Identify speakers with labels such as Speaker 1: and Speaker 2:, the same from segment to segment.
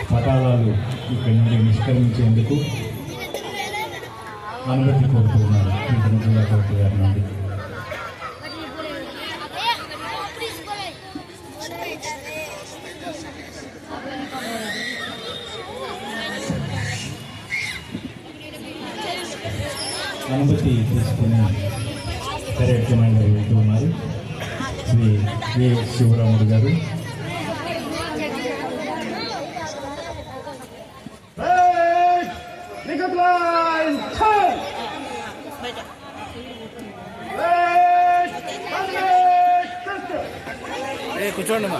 Speaker 1: పటాలాలు ఇక్కడి నుండి నిష్క్రమించేందుకు అనుమతి కోరుతున్నారు జిల్లా కలెక్టర్ గారి నుండి. అనుమతి తీసుకుని పరేడ్ కమాండర్ వెళ్తూ ఉన్నారు శ్రీ ఏ శివరాముడు గారు.
Speaker 2: కూర్చోండి మా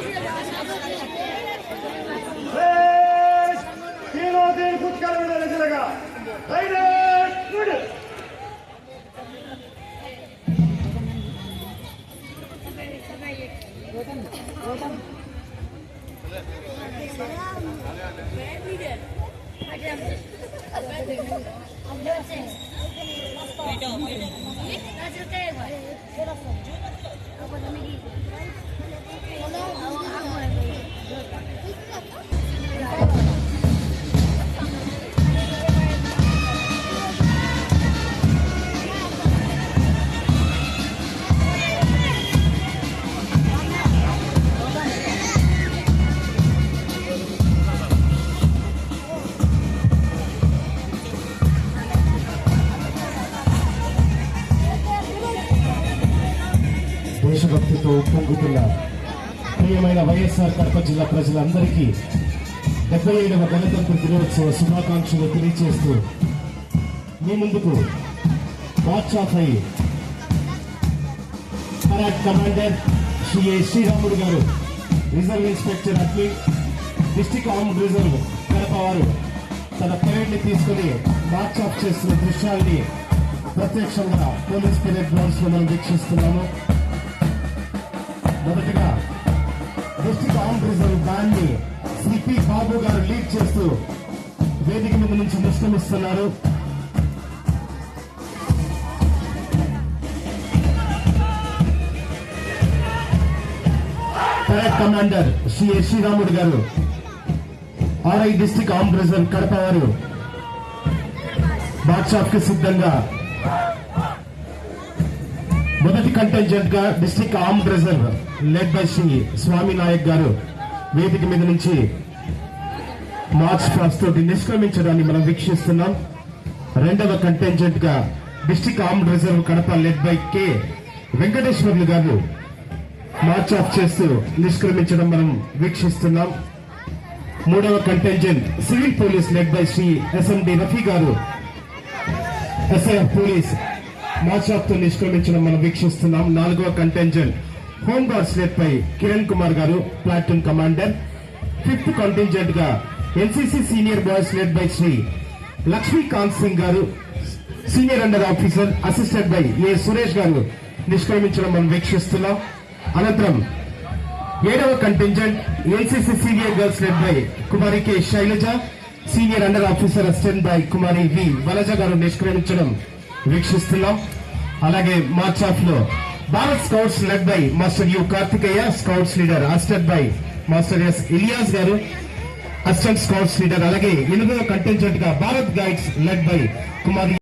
Speaker 1: దేశభక్తితో పొంగుతున్న ప్రియమైన వైఎస్ఆర్ కడప జిల్లా ప్రజలందరికీ 77వ గణతంత్ర దినోత్సవ శుభాకాంక్షలు తెలియజేస్తూ మీ ముందుకు march off parade commander Shri A Sriramudu garu, reserve inspector admin, district armed reserve Kadapa వారు తన పరేడ్ ని తీసుకుని మార్చ్ ఆఫ్ చేస్తున్న దృశ్యాల్ని ప్రత్యక్షంగా పోలీస్ పరేడ్ గ్రౌండ్స్ లో మనం వీక్షిస్తున్నాము. మొదటిగా డిస్ట్రిక్ట్ ఆర్మ్డ్ రిజర్వ్ బ్యాండ్ ని శ్రీ పి బాబు గారు లీడ్ చేస్తూ వేదిక మీద నుంచి నిష్క్రమిస్తున్నారు. Parade commander Shri S Sriramudu garu, RI district armed reserve Kadapa వారు బాద్షాఫ్ కి సిద్ధంగా మొదటి కంటెంజెంట్ గా district armed reserve led by Shri Swami Nayak garu వేదిక మీద నుంచి మార్చ్ పాస్ట్ తోటి నిష్క్రమించడాన్ని మనం వీక్షిస్తున్నాం. రెండవ కంటెంజెంట్ గా district armed reserve Kadapa led by K Venkateswarlu garu march off చేస్తూ నిష్క్రమించడం మనం వీక్షిస్తున్నాం. మూడవ contingent civil police led by Shri SMD Rafi garu SIF police March of తో నిష్క్రమించడం మనం వీక్షిస్తున్నాం. నాలుగవ contingent home guards led by Kiran Kumar garu platoon commander. Fifth contingent గా NCC senior boys led by Shri Lakshmikant Singh garu senior under officer assisted by A Suresh garu నిష్క్రమించడం మనం వీక్షిస్తున్నాం. అనంతరం ఏడవ contingent NCC senior girls led by Kumari K Shailaja senior under officer assistant by Kumari V Valaja garu నిష్క్రమించడం వీక్షిస్తున్నాం. అలాగే march off లో Bharat scouts led by master U Karthikeya scouts leader assisted by master S Ilyas garu assistant scouts leader. అలాగే 8వ కంటెంజెంట్ గా Bharat guides led by Kumari